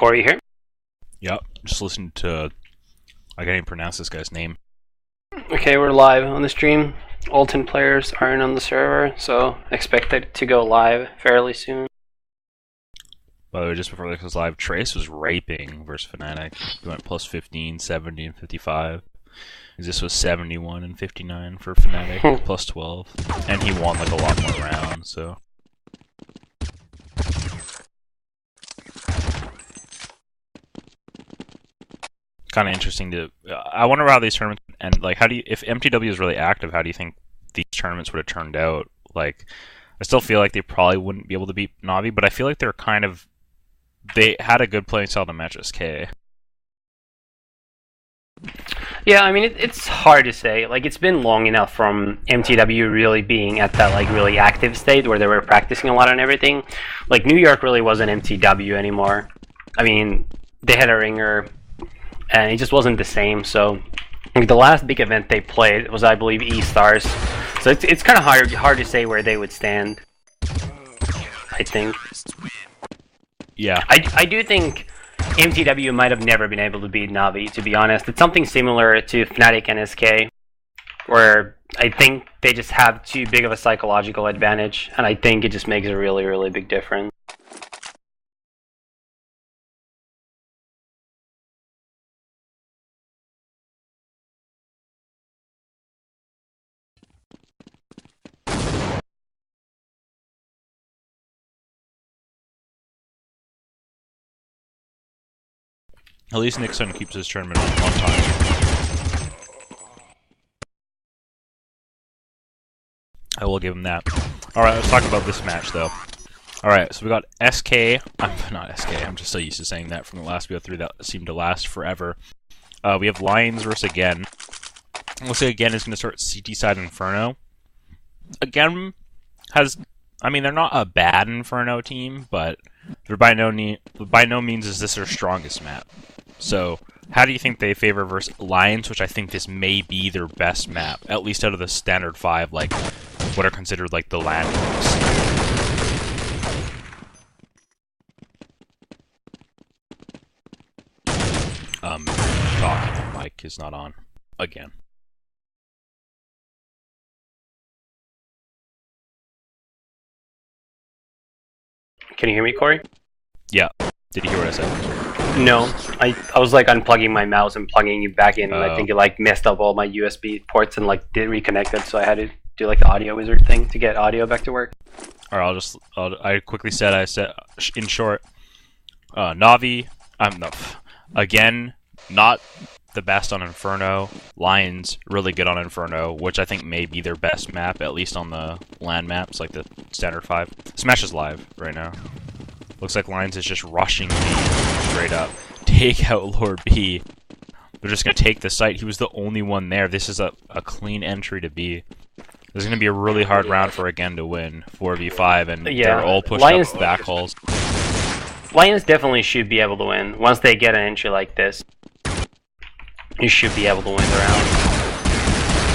Corey here. Yep, just listened to... I can't even pronounce this guy's name. Okay, we're live on the stream. All 10 players aren't on the server, so expect it to go live fairly soon. By the way, just before this was live, Trace was raping versus Fnatic. He went plus 15, 70, and 55. This was 71 and 59 for Fnatic, plus 12. And he won like a lot more rounds, so... Kind of interesting to... I wonder how these tournaments... And like, how do you... If MTW is really active, how do you think these tournaments would have turned out? Like, I still feel like they probably wouldn't be able to beat Navi, but I feel like they're kind of... They had a good playing style to match SK. Yeah, I mean, it's hard to say. Like, it's been long enough from MTW really being at that, like, really active state where they were practicing a lot and everything. Like, New York really wasn't MTW anymore. I mean, they had a ringer, and it just wasn't the same, so... Like, the last big event they played was, I believe, E-Stars. So it's kind of hard to say where they would stand, I think. Yeah. I do think MTW might have never been able to beat Navi, to be honest. It's something similar to Fnatic and SK, where I think they just have too big of a psychological advantage, and I think it just makes a really, really big difference. At least Nixon keeps his tournament on time. I will give him that. Alright, let's talk about this match, though. Alright, so we got SK. I'm not SK, I'm just so used to saying that from the last BO3 that seemed to last forever. We have Lions versus AGAiN. Looks like AGAiN is going to start CT side Inferno. AGAiN has... I mean, they're not a bad Inferno team, but they're by no means is this their strongest map. So, how do you think they favor versus Lions, which I think this may be their best map, at least out of the standard 5, like, what are considered, like, the land maps? Talk. Mic is not on. Again. Can you hear me, Corey? Yeah. Did you hear what I said? No. I was like unplugging my mouse and plugging it back in, and I think it like messed up all my USB ports and like did reconnect it, so I had to do like the audio wizard thing to get audio back to work. Alright, I quickly said, in short, Navi, AGAiN, not the best on Inferno. Lions, really good on Inferno, which I think may be their best map, at least on the land maps, like the standard 5. Smash is live right now. Looks like Lions is just rushing B straight up. Take out Lord B. They're just going to take the site. He was the only one there. This is a clean entry to B. This is going to be a really hard round for AGAiN to win. 4v5, and they're all pushed up back halls. Lions definitely should be able to win. Once they get an entry like this, you should be able to win the round.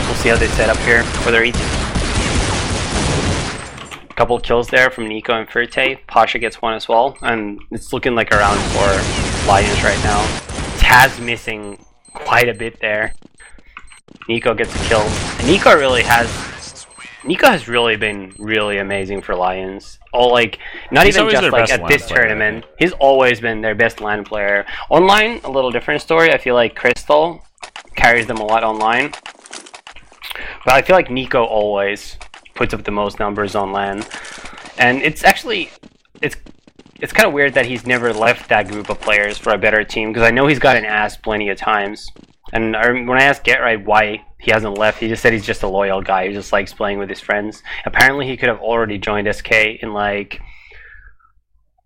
We'll see how they set up here for their couple kills there from Nico and Furte. Pasha gets one as well, and it's looking like a round for Lions right now. Taz missing quite a bit there. Nico gets a kill. And Nico has really been really amazing for Lions. He's even just like at this tournament. He's always been their best LAN player. Online, a little different story. I feel like Crystal carries them a lot online. But I feel like Nico always puts up the most numbers on LAN. And it's actually, it's kind of weird that he's never left that group of players for a better team, because I know he's gotten asked plenty of times. And when I asked GetRight why he hasn't left, he just said he's just a loyal guy. He just likes playing with his friends. Apparently he could have already joined SK in like...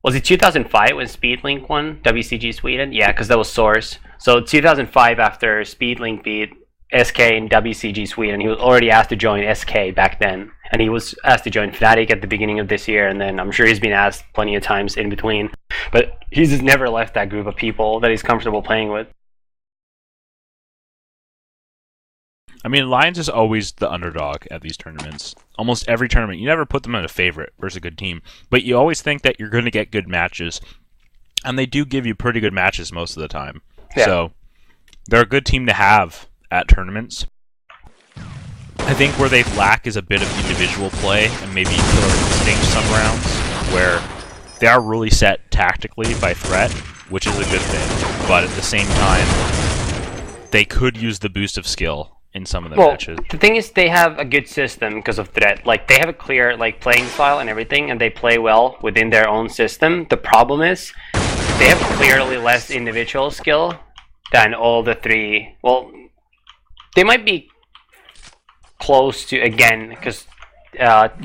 Was it 2005 when Speedlink won WCG Sweden? Yeah, because that was Source. So 2005, after Speedlink beat SK in WCG Sweden, he was already asked to join SK back then. And he was asked to join Fnatic at the beginning of this year, and then I'm sure he's been asked plenty of times in between. But he's just never left that group of people that he's comfortable playing with. I mean, Lions is always the underdog at these tournaments. Almost every tournament. You never put them in a favorite versus a good team. But you always think that you're going to get good matches. and they do give you pretty good matches most of the time. Yeah. So they're a good team to have at tournaments. I think where they lack is a bit of individual play and maybe killer instinct some rounds, where they are really set tactically by threat, which is a good thing. But at the same time, they could use the boost of skill in some of the matches. The thing is, they have a good system because of threat. Like, they have a clear playing style and everything, and they play well within their own system. The problem is, they have clearly less individual skill than all the three. Well, they might be close to AGAiN, because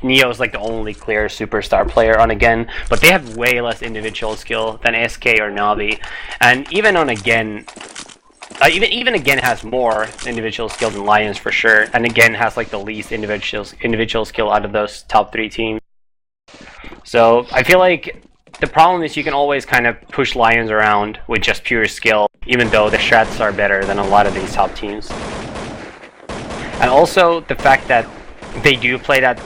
Neo is like the only clear superstar player on AGAiN, but they have way less individual skill than SK or Navi. And even on AGAiN, even AGAiN has more individual skill than Lions for sure, and AGAiN has like the least individual skill out of those top 3 teams. So I feel like the problem is you can always kind of push Lions around with just pure skill, even though the strats are better than a lot of these top teams. And also the fact that they do play that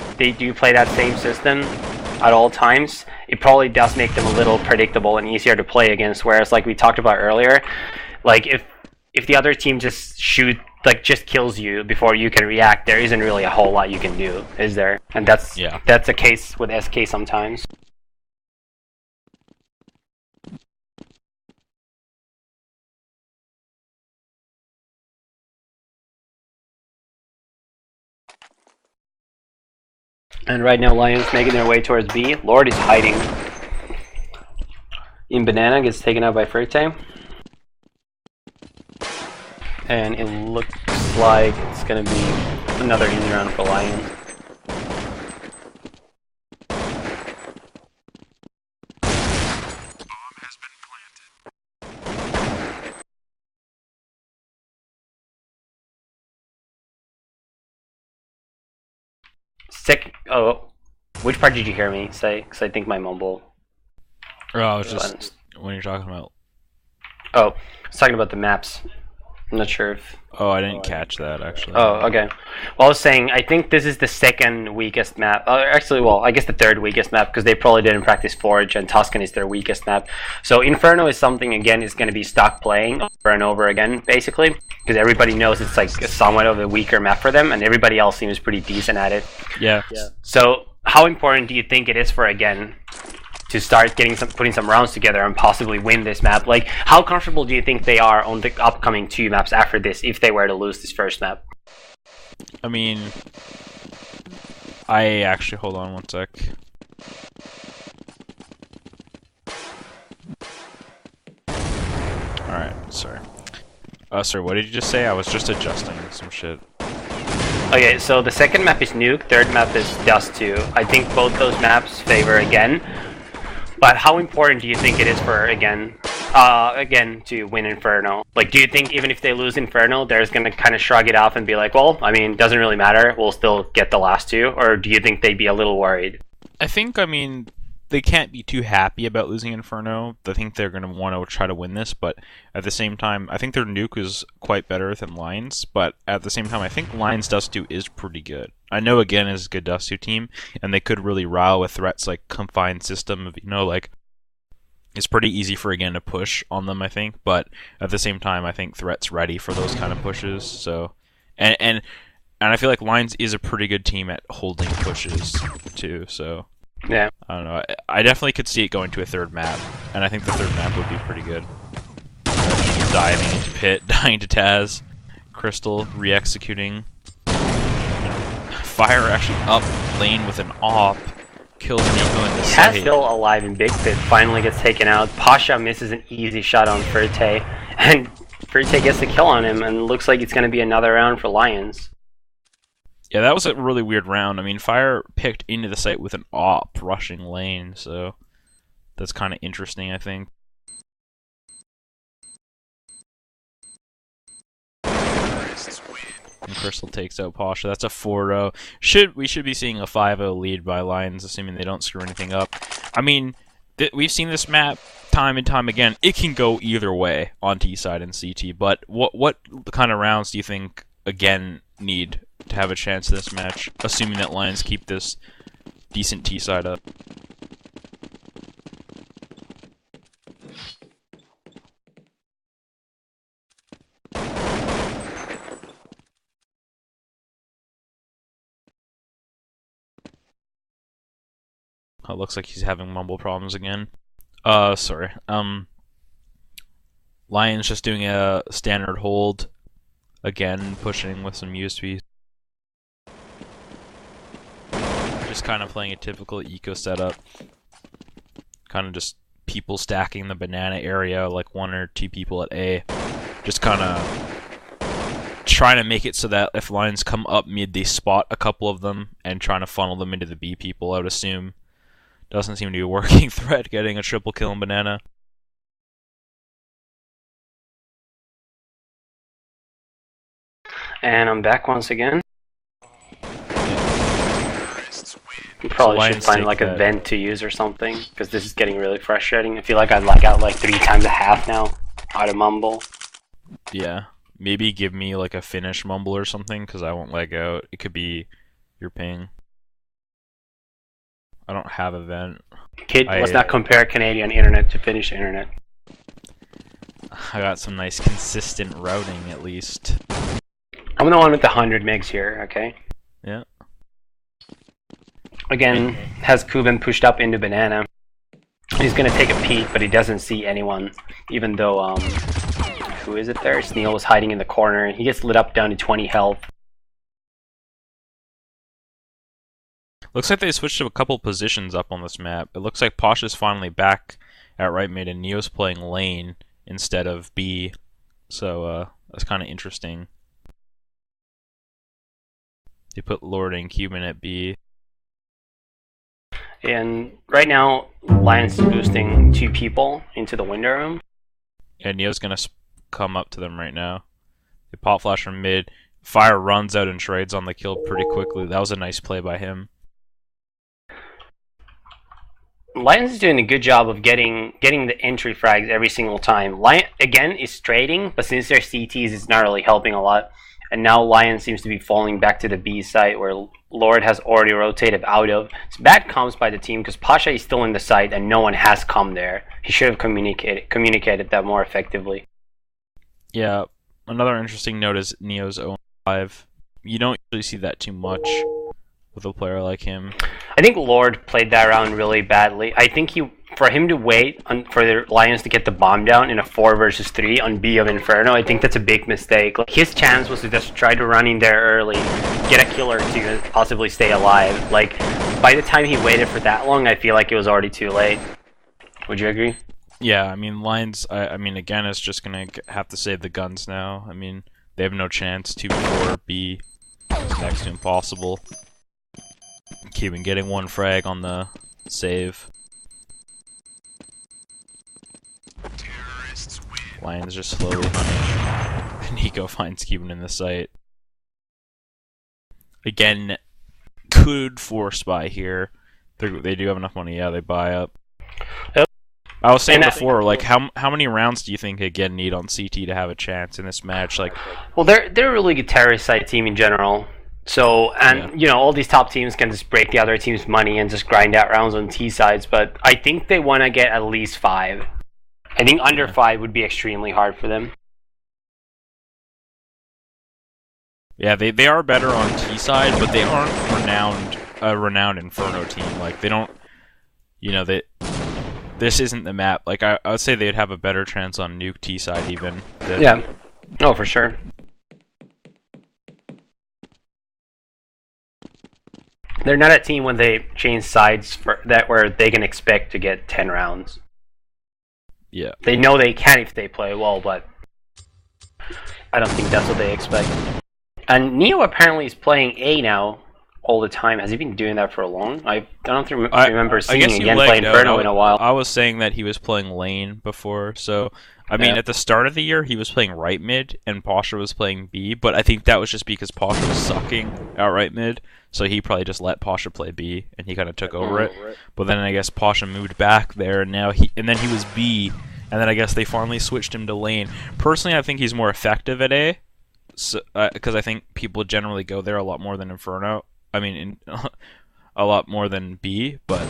same system at all times, it probably does make them a little predictable and easier to play against. Whereas, like we talked about earlier, like if the other team just just kills you before you can react, there isn't really a whole lot you can do, is there? And that's the case with SK sometimes. And right now, Lions making their way towards B. Lord is hiding in banana, gets taken out by Ferte. And it looks like it's going to be another easy round for Lions. Which part did you hear me say? Because I think my mumble. Oh, I was just when you're talking about. Oh, I was talking about the maps. I'm not sure if. Oh, I didn't catch that actually. Oh, okay. Well, I was saying I think this is the second weakest map. Actually, well, I guess the third weakest map because they probably didn't practice Forge, and Tuscan is their weakest map. So Inferno is something again is going to be stuck playing over and over again, basically, because everybody knows it's like somewhat of a weaker map for them, and everybody else seems pretty decent at it. Yeah. So how important do you think it is for AGAiN to start putting some rounds together and possibly win this map? Like, how comfortable do you think they are on the upcoming 2 maps after this if they were to lose this first map? I mean, I actually, hold on one sec. Alright, sorry. Sorry, what did you just say? I was just adjusting some shit. Okay, so the second map is Nuke, third map is Dust 2. I think both those maps favor AGAiN. But how important do you think it is for AGAiN to win Inferno? Like, do you think even if they lose Inferno, they're just gonna kind of shrug it off and be like, well, I mean, doesn't really matter, we'll still get the last 2? Or do you think they'd be a little worried? I think, I mean, they can't be too happy about losing Inferno. I think they're going to want to try to win this, but at the same time, I think their nuke is quite better than Lions, but at the same time, I think Lions Dust 2 is pretty good. I know AGAiN is a good Dust 2 team, and they could really rile with threats like Confined System, like, it's pretty easy for AGAiN to push on them, I think, but at the same time, I think Threat's ready for those kind of pushes, so, and I feel like Lions is a pretty good team at holding pushes, too, so. Yeah. I don't know. I definitely could see it going to a third map, and I think the third map would be pretty good. Diving into Pit, dying to Taz, Crystal re-executing. Fire actually up lane with an AWP, kills Nico in the site. Taz still alive in Big Pit, finally gets taken out. Pasha misses an easy shot on Ferte, and Ferte gets the kill on him, and looks like it's going to be another round for Lions. Yeah, that was a really weird round. I mean, Fire picked into the site with an AWP rushing lane, so that's kind of interesting, I think. And Crystal takes out Pasha. That's a 4-0. We should be seeing a 5-0 lead by Lions, assuming they don't screw anything up. I mean, we've seen this map time and time again. It can go either way on T side and CT, but what kind of rounds do you think AGAiN need to have a chance in this match, assuming that Lions keep this decent T side up? It looks like he's having mumble problems again. Sorry. Lions just doing a standard hold. Again, pushing with some USP. Just kind of playing a typical eco setup. Kind of just people stacking the banana area, like 1 or 2 people at A. Just kind of trying to make it so that if Lions come up mid, they spot a couple of them and trying to funnel them into the B people, I would assume. Doesn't seem to be a working threat, getting a triple kill in banana. And I'm back once again. You probably should find like a vent to use or something, because this is getting really frustrating. I feel like I'd lag out like 3 times a half now out of mumble. Yeah, maybe give me like a Finnish mumble or something, because I won't lag out. It could be your ping. I don't have a vent. Kid, let's not compare Canadian internet to Finnish internet. I got some nice consistent routing at least. I'm the one with the 100 megs here, okay? Yeah. Again, has Kuben pushed up into banana. He's gonna take a peek, but he doesn't see anyone. Even though, who is it there? Sneal was hiding in the corner. He gets lit up down to 20 health. Looks like they switched to a couple positions up on this map. It looks like Posh is finally back at right mid and Neo's playing lane instead of B. So, that's kind of interesting. They put Lord and Cuban at B. And right now, Lions is boosting 2 people into the window room. And Neo's gonna come up to them right now. They pop flash from mid. Fire runs out and trades on the kill pretty quickly. That was a nice play by him. Lions is doing a good job of getting the entry frags every single time. Again is trading, but since they're CTs, it's not really helping a lot. And now Lions seems to be falling back to the B site where Lord has already rotated out of. It's bad comms by the team because Pasha is still in the site and no one has come there. He should have communicated that more effectively. Yeah, another interesting note is Neo's 0-5. You don't usually see that too much with a player like him. I think Lord played that round really badly. I think for him to wait for the Lions to get the bomb down in a 4 versus 3 on B of Inferno, I think that's a big mistake. Like, his chance was to just try to run in there early, get a kill or 2, and possibly stay alive. Like, by the time he waited for that long, I feel like it was already too late. Would you agree? Yeah, I mean, Lions, I mean, again, it's just going to have to save the guns now. I mean, they have no chance. 2-4 B is next to impossible. Cuban getting 1 frag on the save. Lions just slowly hunting. Nico finds Cuban in the site. Again, could force buy here. They do have enough money. Yeah, they buy up. Yep. I was saying before, like, how many rounds do you think AGAiN need on CT to have a chance in this match? Like, well, they're a really good terrorist side team in general. So, and you know, all these top teams can just break the other team's money and just grind out rounds on T sides. But I think they want to get at least 5. I think under 5 would be extremely hard for them. Yeah, they are better on T side, but they aren't a renowned Inferno team. Like, they don't, you know, this isn't the map. Like, I would say they'd have a better chance on Nuke T side even. Yeah, no, for sure. They're not a team when they change sides where they can expect to get 10 rounds. Yeah. They know they can if they play well, but I don't think that's what they expect. And Neo apparently is playing A now all the time. Has he been doing that for long? I don't remember seeing him again play Inferno in a while. I was saying that he was playing lane before, so I mean, at the start of the year, he was playing right mid, and Pasha was playing B, but I think that was just because Pasha was sucking out right mid, so he probably just let Pasha play B, and he kind of took over it. But then I guess Pasha moved back there, and now then he was B, and then I guess they finally switched him to lane. Personally, I think he's more effective at A, because I think people generally go there a lot more than Inferno. I mean, a lot more than B, but